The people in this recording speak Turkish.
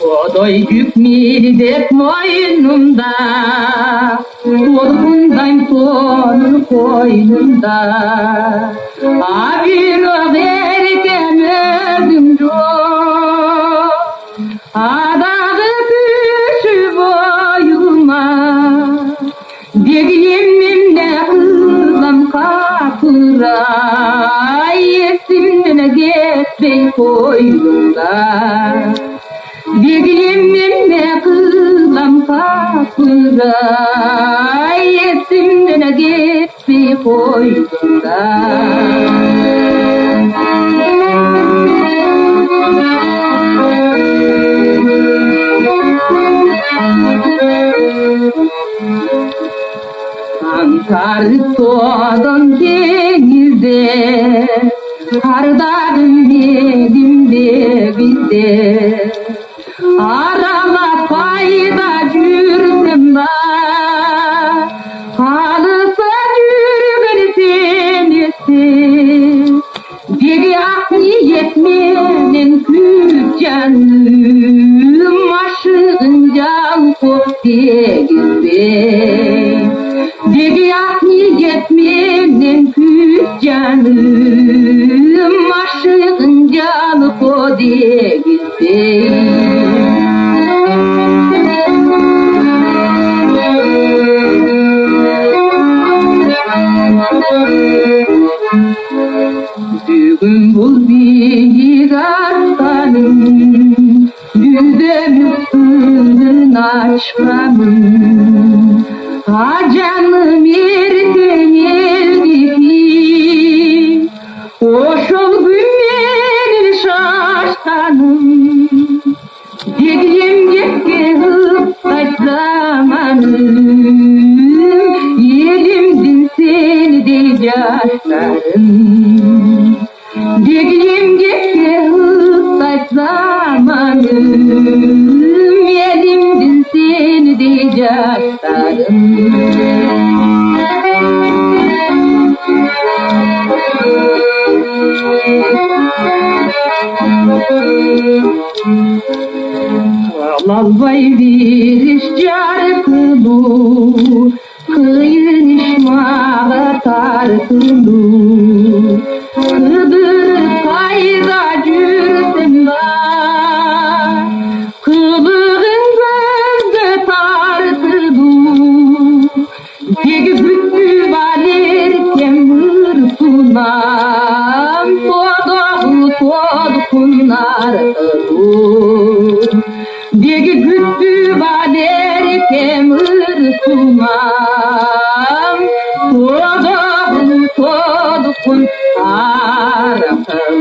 Odoy bükmedek moynumda, korkundayım sonun koynunda. Bir erken öldüm yok, adağı kuşu boyuma. Bir yeminle kızım kapıra, yesimden geçmeyi koynunda. Bir yeminle kızım kapıra, yesimden geçmeyi koynunda. Ankar doğdum denizde, kardarım yerimde bizde. Arama fayda cürdüm var, halısa cürgün senesi. Bir niyetmenin küt canım, aşığın can kop değilse. Bir niyetmenin küt canım, aşığın canı kop değilse. Düğün bul bir aslanım, düzüm üstünün açmanım. Canım yerden elbiki, hoş ol günlerin şaştanım. Dediğim gibi hıplayt zamanım, yerimdin seni de yaşlarım. Dediğim gibi hıplayt zamanım, yerimdin seni de yaşlarım. Lalvay bir şarkı bu, kıyın işmağa tarkılı. Kıdır kayda cürsün var, kılığın gözde tarkılı. Tek büttü valerken hırsunam, todu kunlar kılır. Degi güttü bader kemır kumam, todu kun arakalı.